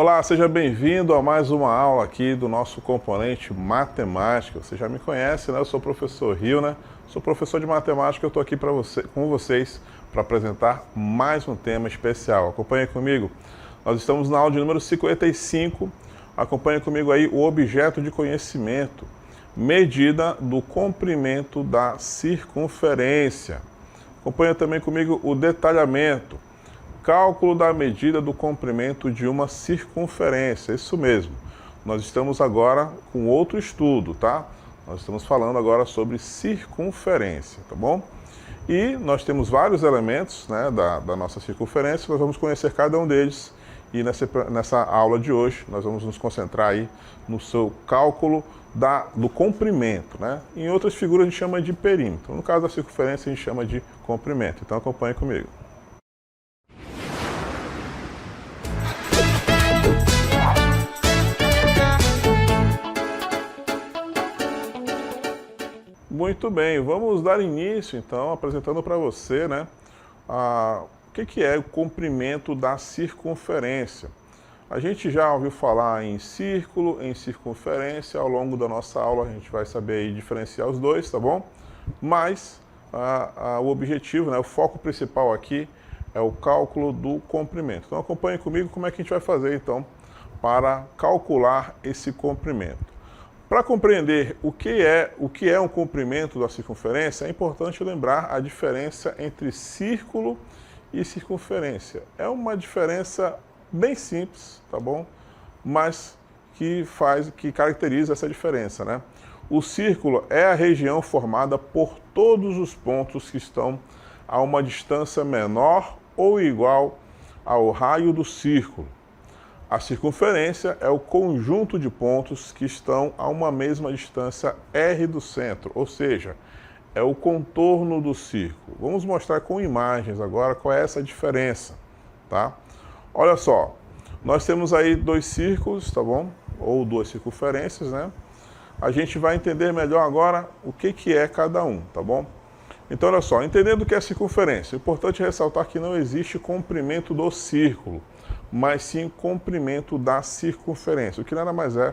Olá, seja bem-vindo a mais uma aula aqui do nosso componente matemática. Você já me conhece, né? Eu sou o professor Rio, né? Sou professor de matemática, eu estou aqui com vocês para apresentar mais um tema especial. Acompanhe comigo. Nós estamos na aula de número 55. Acompanhe comigo aí o objeto de conhecimento, medida do comprimento da circunferência. Acompanhe também comigo o detalhamento, cálculo da medida do comprimento de uma circunferência. Isso mesmo. Nós estamos agora com outro estudo, tá? Nós estamos falando agora sobre circunferência, tá bom? E nós temos vários elementos, né, da nossa circunferência, nós vamos conhecer cada um deles. E nessa aula de hoje, nós vamos nos concentrar aí no seu cálculo do comprimento, né? Em outras figuras a gente chama de perímetro. No caso da circunferência a gente chama de comprimento. Então acompanhe comigo. Muito bem, vamos dar início então apresentando para você, né, o que é o comprimento da circunferência. A gente já ouviu falar em círculo, em circunferência, ao longo da nossa aula a gente vai saber aí diferenciar os dois, tá bom? Mas o objetivo, né, o foco principal aqui é o cálculo do comprimento. Então acompanhe comigo como é que a gente vai fazer então para calcular esse comprimento. Para compreender o que é um comprimento da circunferência, é importante lembrar a diferença entre círculo e circunferência. É uma diferença bem simples, tá bom? Mas que caracteriza essa diferença, né? O círculo é a região formada por todos os pontos que estão a uma distância menor ou igual ao raio do círculo. A circunferência é o conjunto de pontos que estão a uma mesma distância r do centro, ou seja, é o contorno do círculo. Vamos mostrar com imagens agora qual é essa diferença, tá? Olha só, nós temos aí dois círculos, tá bom? Ou duas circunferências, né? A gente vai entender melhor agora o que é cada um, tá bom? Então, olha só, entendendo o que é circunferência, é importante ressaltar que não existe comprimento do círculo, mas sim comprimento da circunferência, o que nada mais é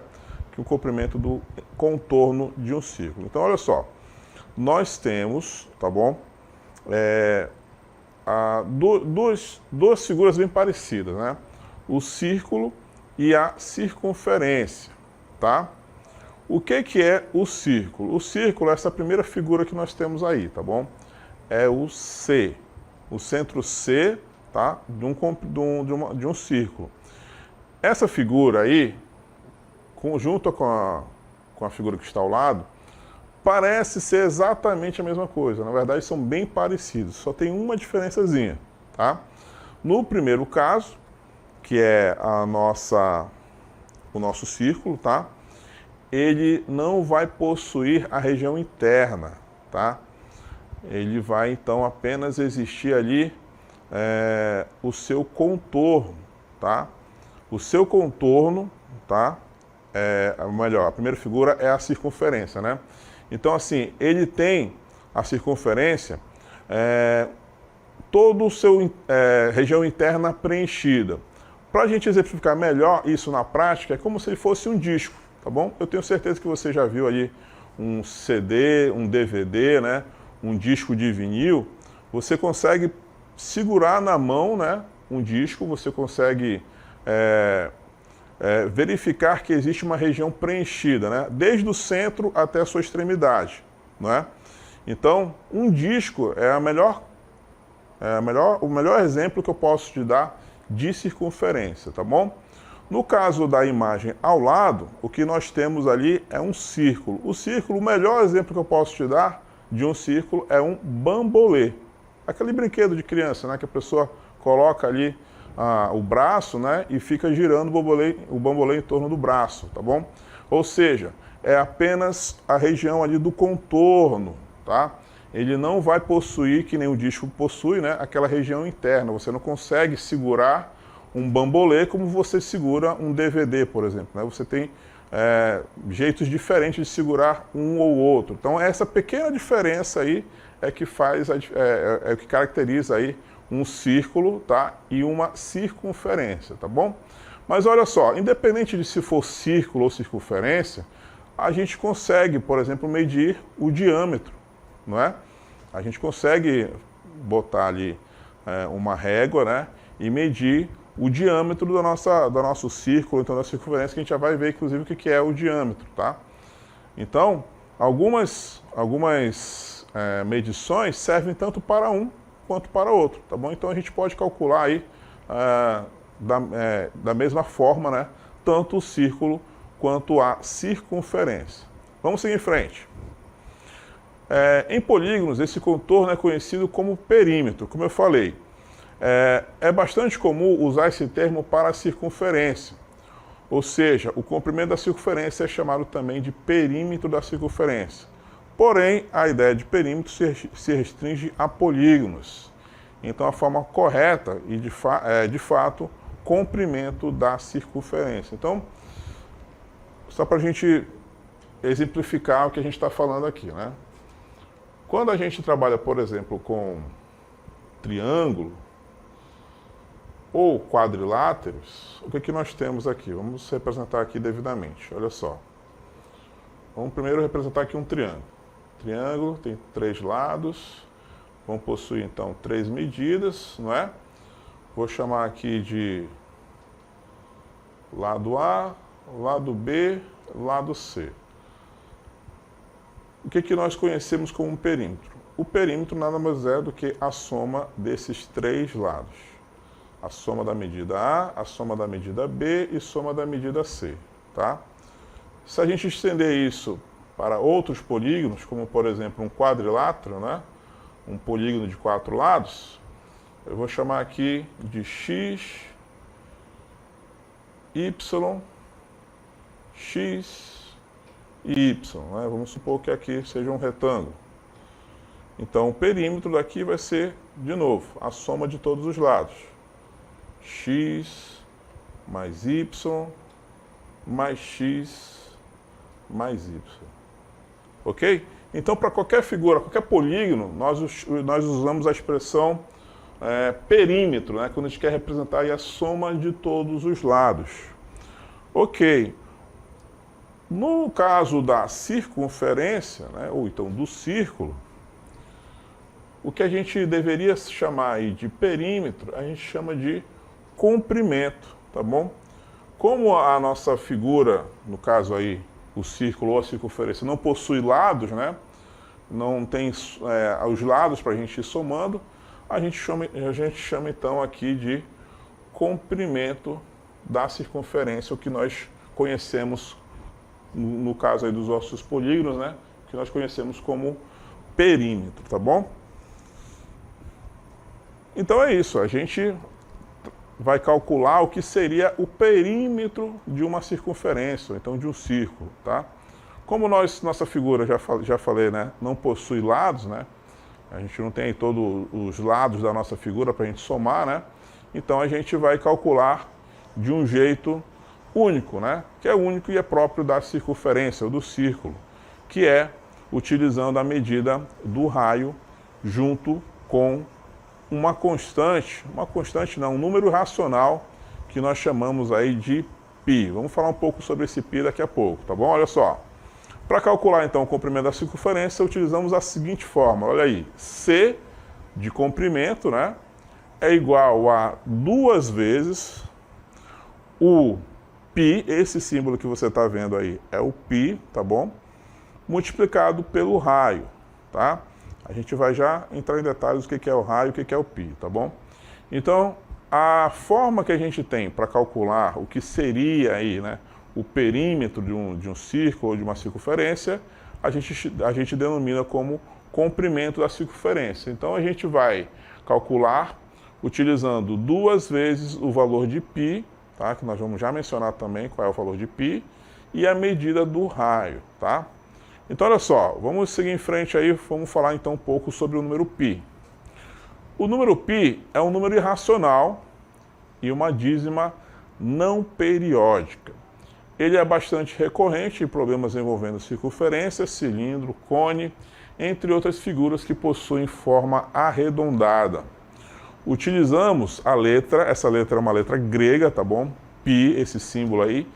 que o comprimento do contorno de um círculo. Então, olha só, nós temos, tá bom, duas figuras bem parecidas, né? O círculo e a circunferência, tá? O que é o círculo? O círculo é essa primeira figura que nós temos aí, tá bom? É o C, o centro C, tá? De um círculo. Essa figura aí, junto com a figura que está ao lado, parece ser exatamente a mesma coisa. Na verdade, são bem parecidos, só tem uma diferençazinha, tá? No primeiro caso, que é o nosso círculo, tá? Ele não vai possuir a região interna, tá? Ele vai, então, apenas existir ali o seu contorno, tá? O seu contorno, tá? Melhor, a primeira figura é a circunferência, né? Então, assim, ele tem a circunferência, toda a sua região interna preenchida. Para a gente exemplificar melhor isso na prática, é como se ele fosse um disco, tá bom? Eu tenho certeza que você já viu ali um CD, um DVD, né? Um disco de vinil. Você consegue segurar na mão, né, um disco, você consegue verificar que existe uma região preenchida, né, desde o centro até a sua extremidade, né? Então, um disco é o melhor exemplo que eu posso te dar de circunferência, tá bom? No caso da imagem ao lado, o que nós temos ali é um círculo. O círculo, o melhor exemplo que eu posso te dar de um círculo é um bambolê. Aquele brinquedo de criança, né, que a pessoa coloca ali o braço, né, e fica girando o bambolê em torno do braço, tá bom? Ou seja, é apenas a região ali do contorno, tá? Ele não vai possuir, que nem o disco possui, né, aquela região interna. Você não consegue segurar um bambolê como você segura um DVD, por exemplo, né? Você tem jeitos diferentes de segurar um ou outro. Então, essa pequena diferença aí é que é o que caracteriza aí um círculo, tá? E uma circunferência, tá bom? Mas olha só, independente de se for círculo ou circunferência, a gente consegue, por exemplo, medir o diâmetro, não é? A gente consegue botar ali uma régua, né, e medir o diâmetro do nosso círculo, então da circunferência, que a gente já vai ver, inclusive, o que é o diâmetro, tá? Então, algumas medições servem tanto para um quanto para outro, tá bom? Então a gente pode calcular aí da mesma forma, né, tanto o círculo quanto a circunferência. Vamos seguir em frente. Em polígonos, esse contorno é conhecido como perímetro, como eu falei. É bastante comum usar esse termo para a circunferência, ou seja, o comprimento da circunferência é chamado também de perímetro da circunferência. Porém, a ideia de perímetro se restringe a polígonos. Então, a forma correta e de fato, comprimento da circunferência. Então, só para a gente exemplificar o que a gente está falando aqui, né? Quando a gente trabalha, por exemplo, com triângulo ou quadriláteros, o que nós temos aqui? Vamos representar aqui devidamente, olha só. Vamos primeiro representar aqui um triângulo. Triângulo tem 3 lados, vão possuir então 3 medidas, não é? Vou chamar aqui de lado A, lado B, lado C. O que nós conhecemos como um perímetro? O perímetro nada mais é do que a soma desses 3 lados. A soma da medida A, a soma da medida B e soma da medida C, tá? Se a gente estender isso para outros polígonos, como por exemplo um quadrilátero, né? Um polígono de 4 lados, eu vou chamar aqui de X, Y, X e Y, né? Vamos supor que aqui seja um retângulo. Então o perímetro daqui vai ser, de novo, a soma de todos os lados. X mais Y mais X mais Y. Ok? Então, para qualquer figura, qualquer polígono, nós usamos a expressão perímetro, né? Quando a gente quer representar aí a soma de todos os lados. Ok. No caso da circunferência, né, ou então do círculo, o que a gente deveria chamar aí de perímetro, a gente chama de comprimento, tá bom? Como a nossa figura, no caso aí, o círculo ou a circunferência, não possui lados, né? Não tem os lados para a gente ir somando, a gente chama então aqui de comprimento da circunferência, o que nós conhecemos, no caso aí dos nossos polígonos, né? Que nós conhecemos como perímetro, tá bom? Então é isso, a gente vai calcular o que seria o perímetro de uma circunferência, ou então de um círculo, tá? Como nossa figura, já falei, né, não possui lados, né? A gente não tem todos os lados da nossa figura para a gente somar, né? Então a gente vai calcular de um jeito único, né? Que é único e é próprio da circunferência, ou do círculo, que é utilizando a medida do raio junto com uma constante não, um número racional que nós chamamos aí de π. Vamos falar um pouco sobre esse π daqui a pouco, tá bom? Olha só. Para calcular então o comprimento da circunferência, utilizamos a seguinte fórmula, olha aí. C de comprimento, né, é igual a 2 vezes o π, esse símbolo que você está vendo aí é o π, tá bom? Multiplicado pelo raio, tá? A gente vai já entrar em detalhes do que é o raio e o que é o π, tá bom? Então, a forma que a gente tem para calcular o que seria aí, né, o perímetro de um círculo ou de uma circunferência, a gente denomina como comprimento da circunferência. Então, a gente vai calcular utilizando 2 vezes o valor de π, tá? Que nós vamos já mencionar também qual é o valor de π, e a medida do raio, tá? Então, olha só, vamos seguir em frente aí, vamos falar então um pouco sobre o número π. O número π é um número irracional e uma dízima não periódica. Ele é bastante recorrente em problemas envolvendo circunferência, cilindro, cone, entre outras figuras que possuem forma arredondada. Utilizamos a letra, essa letra é uma letra grega, tá bom? π, esse símbolo aí,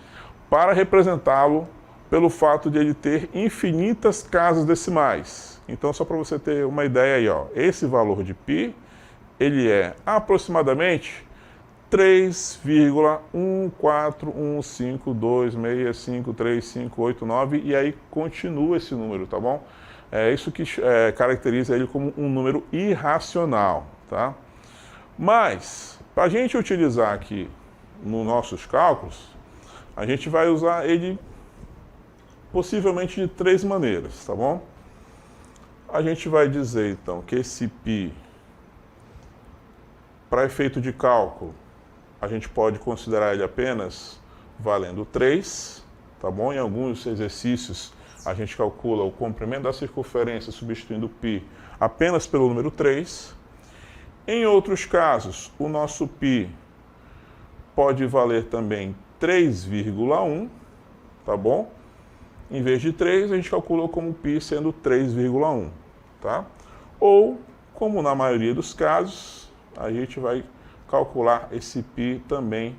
para representá-lo pelo fato de ele ter infinitas casas decimais. Então, só para você ter uma ideia aí, ó, esse valor de π, ele é aproximadamente 3,14152653589 e aí continua esse número, tá bom? É isso que caracteriza ele como um número irracional, tá? Mas, para a gente utilizar aqui nos nossos cálculos, a gente vai usar ele possivelmente de 3 maneiras, tá bom? A gente vai dizer, então, que esse π, para efeito de cálculo, a gente pode considerar ele apenas valendo 3, tá bom? Em alguns exercícios, a gente calcula o comprimento da circunferência substituindo π apenas pelo número 3. Em outros casos, o nosso π pode valer também 3,1, tá bom? Em vez de 3, a gente calculou como π sendo 3,1, tá? Ou, como na maioria dos casos, a gente vai calcular esse π também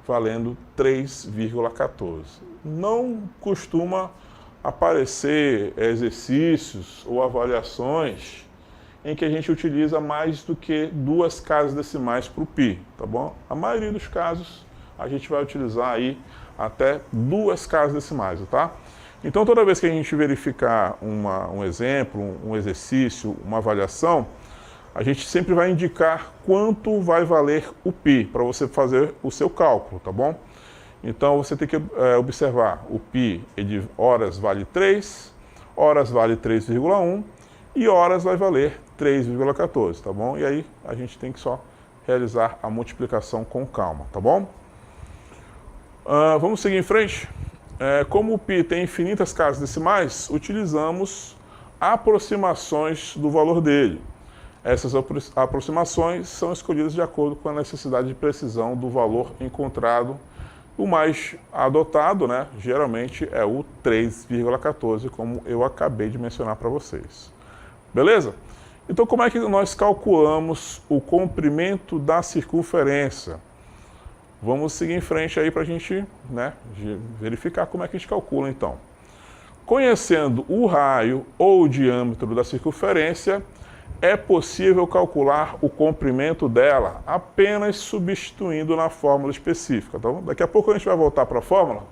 valendo 3,14. Não costuma aparecer exercícios ou avaliações em que a gente utiliza mais do que 2 casas decimais para o π, tá bom? A maioria dos casos a gente vai utilizar aí até 2 casas decimais, tá? Então toda vez que a gente verificar um exemplo, um exercício, uma avaliação, a gente sempre vai indicar quanto vai valer o π para você fazer o seu cálculo, tá bom? Então você tem que observar o π, de horas vale 3, horas vale 3,1 e horas vai valer 3,14, tá bom? E aí a gente tem que só realizar a multiplicação com calma, tá bom? Vamos seguir em frente? Como o π tem infinitas casas decimais, utilizamos aproximações do valor dele. Essas aproximações são escolhidas de acordo com a necessidade de precisão do valor encontrado. O mais adotado, né, geralmente é o 3,14, como eu acabei de mencionar para vocês. Beleza? Então, como é que nós calculamos o comprimento da circunferência? Vamos seguir em frente aí para a gente, né, verificar como é que a gente calcula, então. Conhecendo o raio ou o diâmetro da circunferência, é possível calcular o comprimento dela apenas substituindo na fórmula específica. Então, daqui a pouco a gente vai voltar para a fórmula.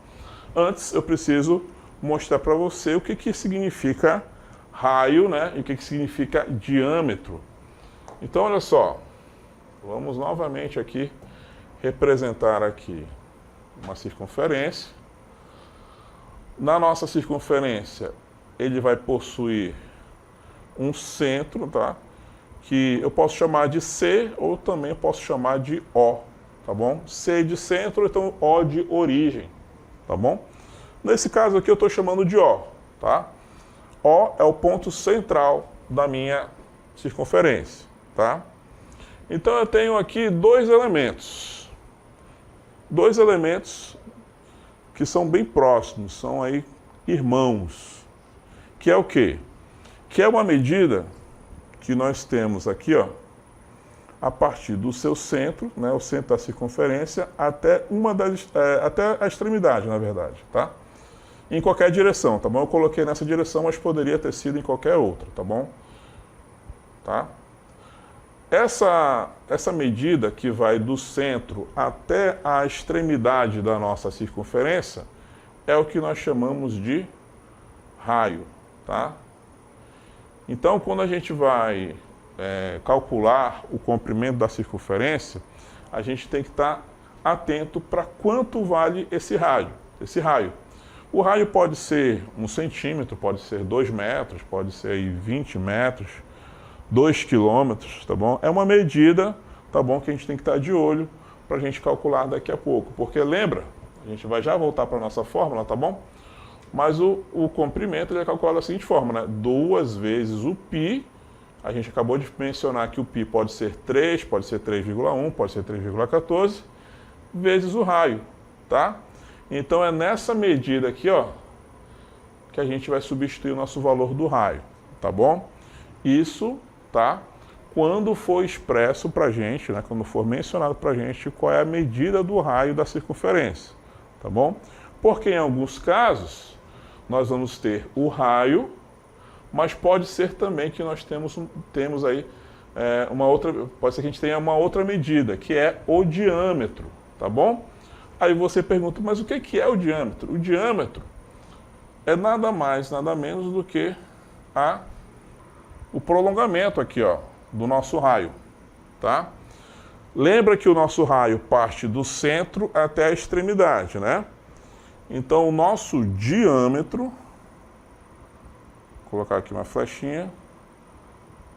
Antes, eu preciso mostrar para você o que significa raio, né, e o que significa diâmetro. Então, olha só, vamos novamente aqui representar aqui uma circunferência. Na nossa circunferência, ele vai possuir um centro, tá? Que eu posso chamar de C ou também posso chamar de O, tá bom? C de centro, então O de origem, tá bom? Nesse caso aqui eu estou chamando de O, tá? O é o ponto central da minha circunferência, tá? Então eu tenho aqui dois elementos que são bem próximos, são aí irmãos, que é o quê? Que é uma medida que nós temos aqui, ó, a partir do seu centro, né, o centro da circunferência, até até a extremidade, na verdade, tá? Em qualquer direção, tá bom? Eu coloquei nessa direção, mas poderia ter sido em qualquer outra, tá bom? Tá? Essa medida que vai do centro até a extremidade da nossa circunferência é o que nós chamamos de raio, tá? Então, quando a gente vai calcular o comprimento da circunferência, a gente tem que estar atento para quanto vale esse raio. O raio pode ser 1 centímetro, pode ser 2 metros, pode ser aí 20 metros, 2 quilômetros, tá bom? É uma medida, tá bom, que a gente tem que estar de olho para a gente calcular daqui a pouco. Porque lembra, a gente vai já voltar para a nossa fórmula, tá bom? Mas o comprimento ele é calculado da seguinte forma, né? 2 vezes o π, a gente acabou de mencionar que o π pode ser 3, pode ser 3,1, pode ser 3,14, vezes o raio, tá? Então é nessa medida aqui, ó, que a gente vai substituir o nosso valor do raio, tá bom? Isso, tá? quando for expresso para a gente, né, quando for mencionado para a gente qual é a medida do raio da circunferência, tá bom? Porque em alguns casos nós vamos ter o raio, mas pode ser também que nós temos aí uma outra, pode ser que a gente tenha uma outra medida, que é o diâmetro, tá bom? Aí você pergunta, mas o que é o diâmetro? O diâmetro é nada mais, nada menos do que o prolongamento aqui, ó, do nosso raio, tá? Lembra que o nosso raio parte do centro até a extremidade, né? Então o nosso diâmetro, vou colocar aqui uma flechinha,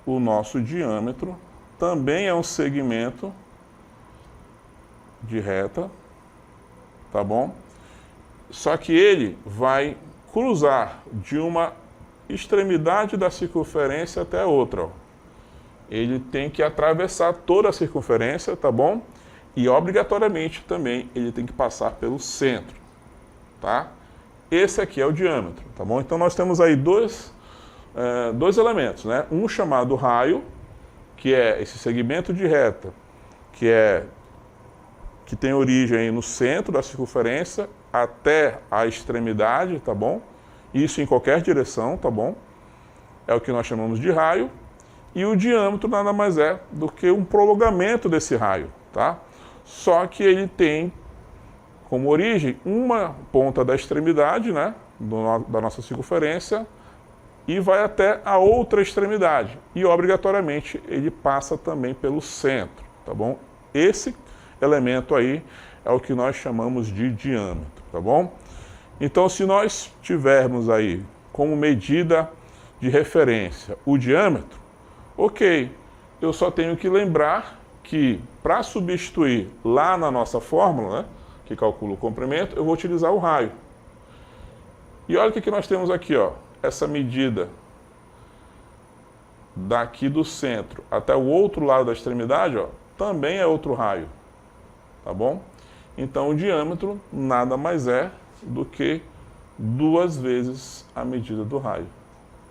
o nosso diâmetro também é um segmento de reta, tá bom? Só que ele vai cruzar de uma extremidade da circunferência até a outra, ó. Ele tem que atravessar toda a circunferência, tá bom? E obrigatoriamente também ele tem que passar pelo centro, tá? Esse aqui é o diâmetro, tá bom? Então nós temos aí dois elementos, né? Um chamado raio, que é esse segmento de reta, que tem origem aí no centro da circunferência até a extremidade, tá bom? Isso em qualquer direção, tá bom? É o que nós chamamos de raio. E o diâmetro nada mais é do que um prolongamento desse raio, tá? Só que ele tem como origem uma ponta da extremidade, né, da nossa circunferência, e vai até a outra extremidade. E obrigatoriamente ele passa também pelo centro, tá bom? Esse elemento aí é o que nós chamamos de diâmetro, tá bom? Então, se nós tivermos aí como medida de referência o diâmetro, ok, eu só tenho que lembrar que para substituir lá na nossa fórmula, né, que calcula o comprimento, eu vou utilizar o raio. E olha o que nós temos aqui, ó, essa medida daqui do centro até o outro lado da extremidade, ó, também é outro raio, tá bom? Então o diâmetro nada mais é do que 2 vezes a medida do raio,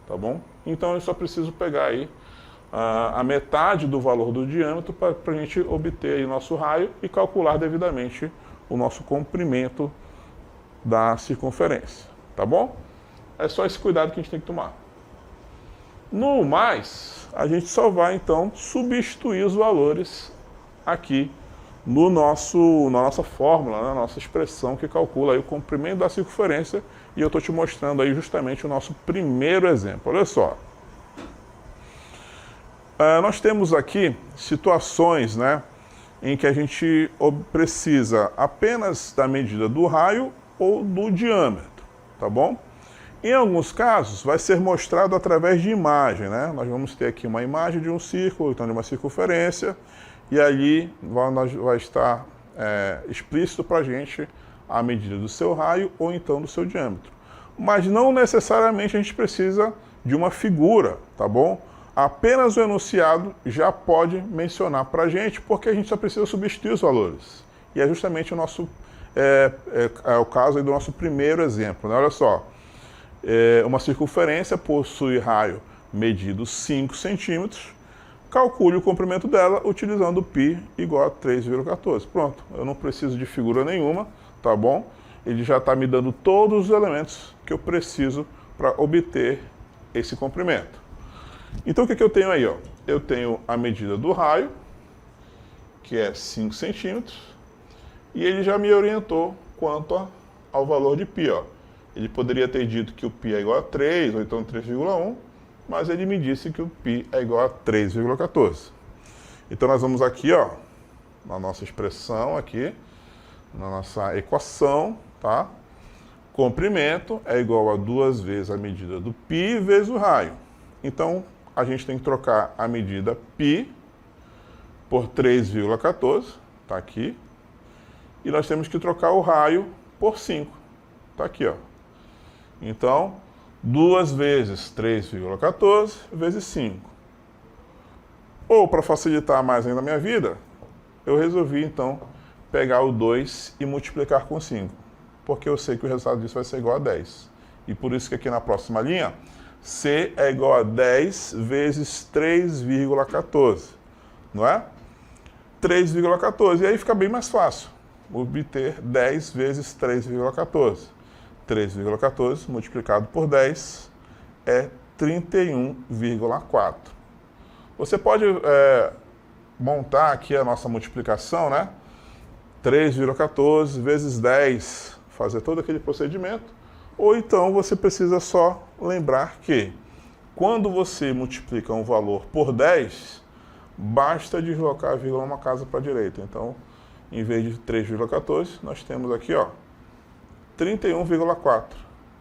tá bom? Então eu só preciso pegar aí a metade do valor do diâmetro para a gente obter aí o nosso raio e calcular devidamente o nosso comprimento da circunferência, tá bom? É só esse cuidado que a gente tem que tomar. No mais, a gente só vai então substituir os valores aqui na nossa fórmula, na nossa expressão que calcula aí o comprimento da circunferência, e eu estou te mostrando aí justamente o nosso primeiro exemplo. Olha só. Nós temos aqui situações, né, em que a gente precisa apenas da medida do raio ou do diâmetro, tá bom? Em alguns casos vai ser mostrado através de imagem, né? Nós vamos ter aqui uma imagem de um círculo, então de uma circunferência, e ali vai estar explícito para a gente a medida do seu raio ou então do seu diâmetro. Mas não necessariamente a gente precisa de uma figura, tá bom? Apenas o enunciado já pode mencionar para a gente, porque a gente só precisa substituir os valores. E é justamente o o caso aí do nosso primeiro exemplo, né? Olha só, uma circunferência possui raio medido 5 centímetros, calcule o comprimento dela utilizando π igual a 3,14. Pronto, eu não preciso de figura nenhuma, tá bom? Ele já está me dando todos os elementos que eu preciso para obter esse comprimento. Então o que eu tenho aí, ó? Eu tenho a medida do raio, que é 5 centímetros, e ele já me orientou quanto ao valor de π, ó. Ele poderia ter dito que o π é igual a 3, ou então 3,1, mas ele me disse que o π é igual a 3,14. Então nós vamos aqui, ó, na nossa expressão aqui, na nossa equação, tá? Comprimento é igual a 2 vezes a medida do π vezes o raio. Então a gente tem que trocar a medida π por 3,14, tá aqui. E nós temos que trocar o raio por 5, tá aqui, ó. Então, 2 vezes 3,14 vezes 5. Ou, para facilitar mais ainda a minha vida, eu resolvi, então, pegar o 2 e multiplicar com 5. Porque eu sei que o resultado disso vai ser igual a 10. E por isso que aqui na próxima linha, C é igual a 10 vezes 3,14, não é? 3,14, e aí fica bem mais fácil obter 10 vezes 3,14. 3,14 multiplicado por 10 é 31,4. Você pode montar aqui a nossa multiplicação, né? 3,14 vezes 10, fazer todo aquele procedimento, ou então você precisa só lembrar que quando você multiplica um valor por 10, basta deslocar a vírgula uma casa para a direita. Então, em vez de 3,14, nós temos aqui, ó, 31,4,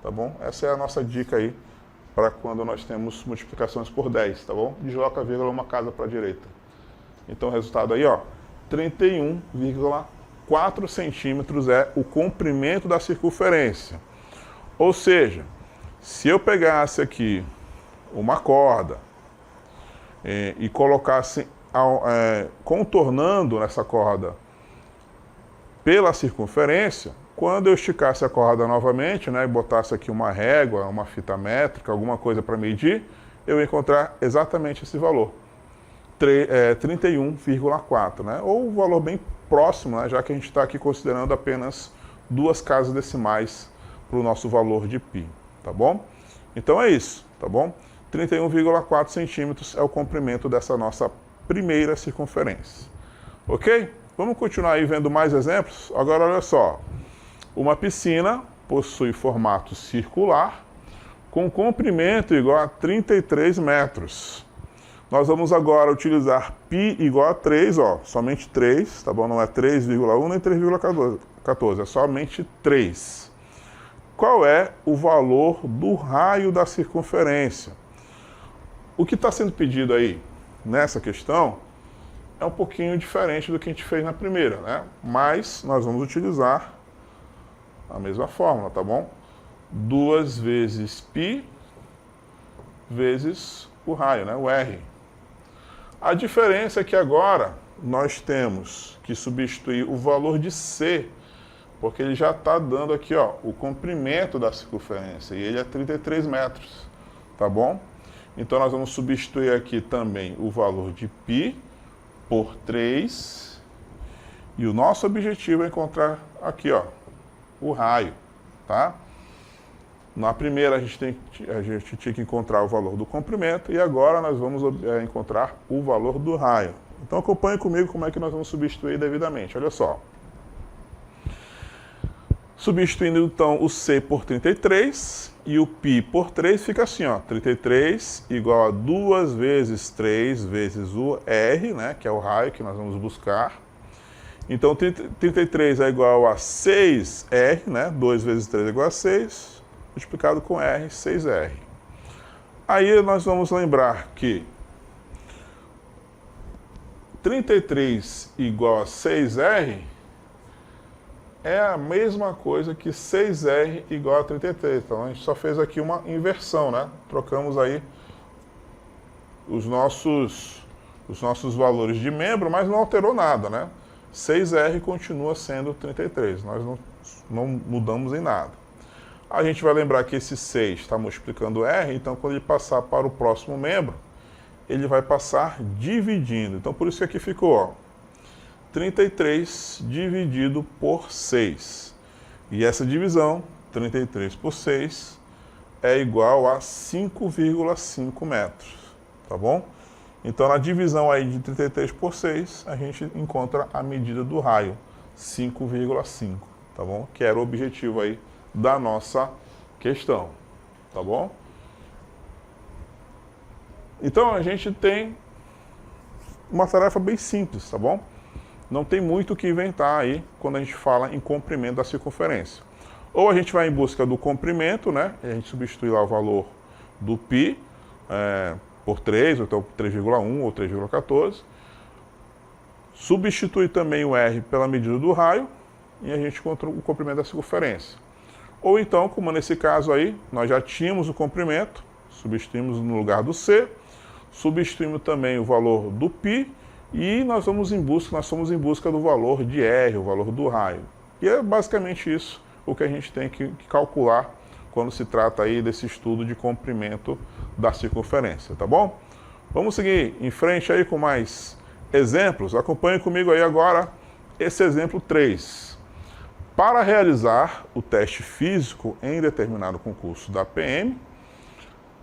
tá bom? Essa é a nossa dica aí para quando nós temos multiplicações por 10, tá bom? Desloca a vírgula uma casa para a direita. Então, o resultado aí, ó, 31,4 centímetros é o comprimento da circunferência. Ou seja, se eu pegasse aqui uma corda e colocasse contornando essa corda pela circunferência, quando eu esticasse a corda novamente, né, e botasse aqui uma régua, uma fita métrica, alguma coisa para medir, eu ia encontrar exatamente esse valor, 31,4, né, ou um valor bem próximo, né, já que a gente está aqui considerando apenas duas casas decimais para o nosso valor de π, tá bom? Então é isso, tá bom? 31,4 centímetros é o comprimento dessa nossa primeira circunferência. Ok? Vamos continuar aí vendo mais exemplos? Agora olha só. Uma piscina possui formato circular com comprimento igual a 33 metros. Nós vamos agora utilizar π igual a 3, ó, somente 3, tá bom? Não é 3,1 nem 3,14, é somente 3. Qual é o valor do raio da circunferência? O que está sendo pedido aí nessa questão é um pouquinho diferente do que a gente fez na primeira, né? Mas nós vamos utilizar a mesma fórmula, tá bom? 2 vezes π vezes o raio, né? O R. A diferença é que agora nós temos que substituir o valor de C, porque ele já está dando aqui, ó, o comprimento da circunferência, e ele é 33 metros, tá bom? Então nós vamos substituir aqui também o valor de π por 3, e o nosso objetivo é encontrar aqui, ó, o raio, tá? Na primeira a gente tinha que encontrar o valor do comprimento, e agora nós vamos encontrar o valor do raio. Então acompanhe comigo como é que nós vamos substituir devidamente, olha só. Substituindo então o C por 33 e o π por 3, fica assim, ó, 33 igual a 2 vezes 3 vezes o R, né, que é o raio que nós vamos buscar. Então 33 é igual a 6R, né, 2 vezes 3 é igual a 6, multiplicado com R, 6R. Aí nós vamos lembrar que 33 igual a 6R é a mesma coisa que 6R igual a 33. Então a gente só fez aqui uma inversão, né? Trocamos aí os nossos valores de membro, mas não alterou nada, né? 6R continua sendo 33, nós não mudamos em nada. A gente vai lembrar que esse 6 está multiplicando R, então quando ele passar para o próximo membro, ele vai passar dividindo. Então por isso que aqui ficou, ó, 33 dividido por 6. E essa divisão, 33 por 6, é igual a 5,5 metros, tá bom? Então, na divisão aí de 33 por 6, a gente encontra a medida do raio, 5,5, tá bom? Que era o objetivo aí da nossa questão, tá bom? Então, a gente tem uma tarefa bem simples, tá bom? Não tem muito o que inventar aí quando a gente fala em comprimento da circunferência. Ou a gente vai em busca do comprimento, né? E a gente substitui lá o valor do π por 3, ou então 3,1 ou 3,14. Substitui também o R pela medida do raio e a gente encontra o comprimento da circunferência. Ou então, como nesse caso aí, nós já tínhamos o comprimento, substituímos no lugar do C, substituímos também o valor do π, e nós somos em busca do valor de R, o valor do raio. E é basicamente isso o que a gente tem que calcular quando se trata aí desse estudo de comprimento da circunferência, tá bom? Vamos seguir em frente aí com mais exemplos. Acompanhe comigo aí agora esse exemplo 3. Para realizar o teste físico em determinado concurso da PM,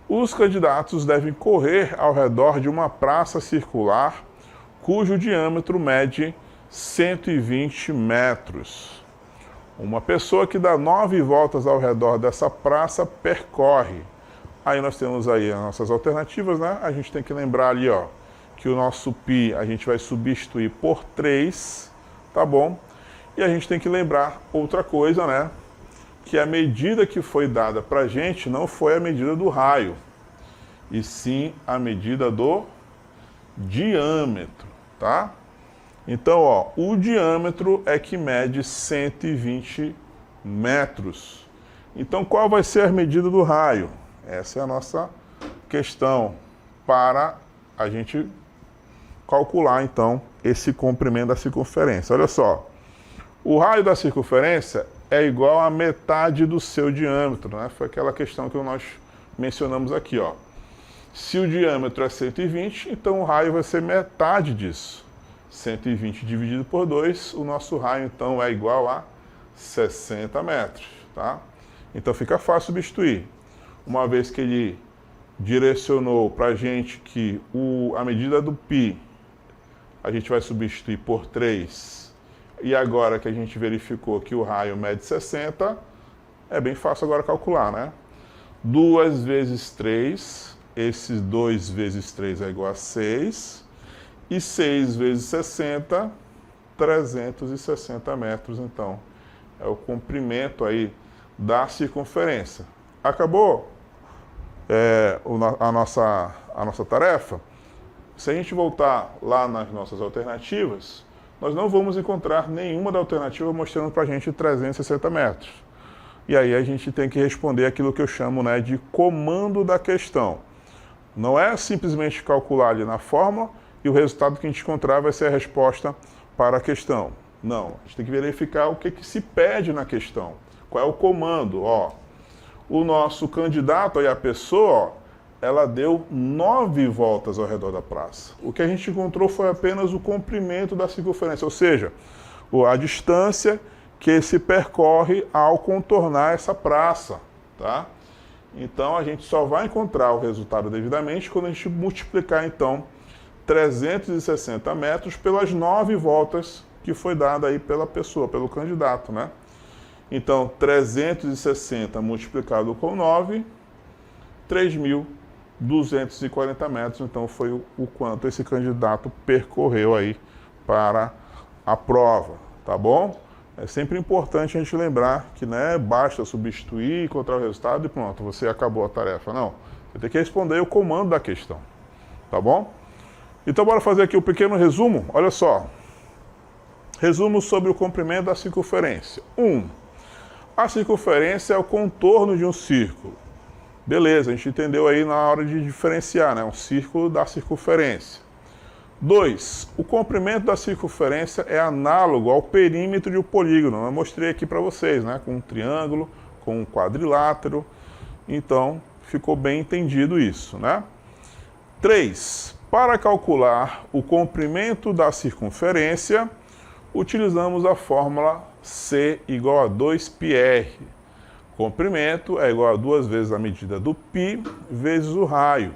os candidatos devem correr ao redor de uma praça circular cujo diâmetro mede 120 metros. Uma pessoa que dá 9 voltas ao redor dessa praça percorre. Aí nós temos aí as nossas alternativas, né? A gente tem que lembrar ali, ó, que o nosso π a gente vai substituir por 3, tá bom? E a gente tem que lembrar outra coisa, né? Que a medida que foi dada pra gente não foi a medida do raio, e sim a medida do diâmetro, tá? Então, ó, o diâmetro é que mede 120 metros. Então, qual vai ser a medida do raio? Essa é a nossa questão para a gente calcular, então, esse comprimento da circunferência. Olha só, o raio da circunferência é igual a metade do seu diâmetro, né? Foi aquela questão que nós mencionamos aqui, ó. Se o diâmetro é 120, então o raio vai ser metade disso. 120 dividido por 2, o nosso raio, então, é igual a 60 metros, tá? Então fica fácil substituir. Uma vez que ele direcionou para a gente que a medida do π a gente vai substituir por 3, e agora que a gente verificou que o raio mede 60, é bem fácil agora calcular, né? 2 vezes 3, esses 2 vezes 3 é igual a 6, e 6 vezes 60, 360 metros, então. É o comprimento aí da circunferência. Acabou a nossa tarefa? Se a gente voltar lá nas nossas alternativas, nós não vamos encontrar nenhuma da alternativa mostrando para a gente 360 metros. E aí a gente tem que responder aquilo que eu chamo, né, de comando da questão. Não é simplesmente calcular ali na fórmula e o resultado que a gente encontrar vai ser a resposta para a questão. Não, a gente tem que verificar o que se pede na questão. Qual é o comando? Ó, o nosso candidato, aí a pessoa, ó, ela deu 9 voltas ao redor da praça. O que a gente encontrou foi apenas o comprimento da circunferência, ou seja, a distância que se percorre ao contornar essa praça, tá? Então a gente só vai encontrar o resultado devidamente quando a gente multiplicar, então, 360 metros pelas 9 voltas que foi dada aí pela pessoa, pelo candidato, né? Então, 360 multiplicado com 9, 3.240 metros, então foi o quanto esse candidato percorreu aí para a prova, tá bom? É sempre importante a gente lembrar que não é basta substituir, encontrar o resultado e pronto, você acabou a tarefa. Não, você tem que responder o comando da questão, tá bom? Então, bora fazer aqui um pequeno resumo. Olha só. Resumo sobre o comprimento da circunferência. 1. A circunferência é o contorno de um círculo. Beleza, a gente entendeu aí na hora de diferenciar, né? Um círculo da circunferência. 2. O comprimento da circunferência é análogo ao perímetro de um polígono. Eu mostrei aqui para vocês, né? Com um triângulo, com um quadrilátero. Então, ficou bem entendido isso, né? 3. Para calcular o comprimento da circunferência, utilizamos a fórmula C igual a 2πr. Comprimento é igual a 2 vezes a medida do π vezes o raio.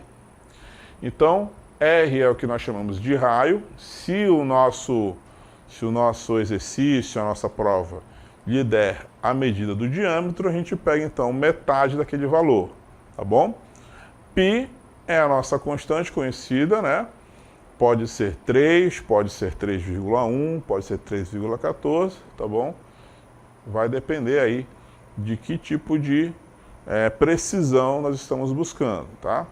Então, R é o que nós chamamos de raio. Se o nosso exercício, a nossa prova, lhe der a medida do diâmetro, a gente pega então metade daquele valor, tá bom? Π é a nossa constante conhecida, né? Pode ser 3, pode ser 3,1, pode ser 3,14, tá bom? Vai depender aí de que tipo de precisão nós estamos buscando, tá?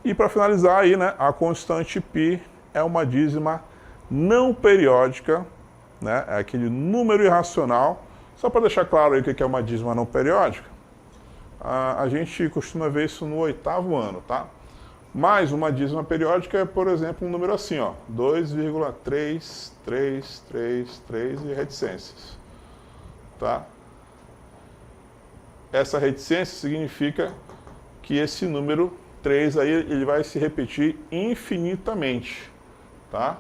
E para finalizar aí, né, a constante π é uma dízima não periódica, né? É aquele número irracional. Só para deixar claro aí o que é uma dízima não periódica, a gente costuma ver isso no 8º ano, tá? Mas uma dízima periódica é, por exemplo, um número assim, ó, 2,3333 e reticências, tá? essa reticência significa que esse número 3 aí, ele vai se repetir infinitamente, tá?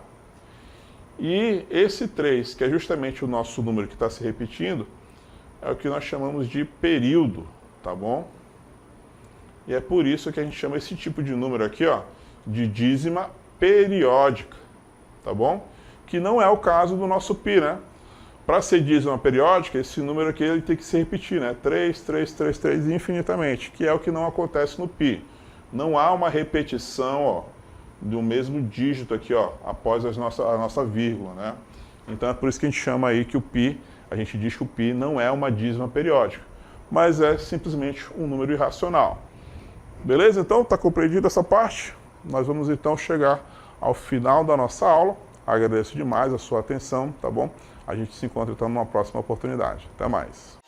E esse 3, que é justamente o nosso número que está se repetindo, é o que nós chamamos de período, tá bom? E é por isso que a gente chama esse tipo de número aqui, ó, de dízima periódica, tá bom? Que não é o caso do nosso π, né? Para ser dízima periódica, esse número aqui ele tem que se repetir, né? 3, 3, 3, 3 infinitamente, que é o que não acontece no π. Não há uma repetição, ó, do mesmo dígito aqui, ó, após a nossa vírgula, né? Então é por isso que a gente chama aí que o π, a gente diz que o π não é uma dízima periódica, mas é simplesmente um número irracional. Beleza? Então, está compreendida essa parte? Nós vamos então chegar ao final da nossa aula. Agradeço demais a sua atenção, tá bom? A gente se encontra então numa próxima oportunidade. Até mais.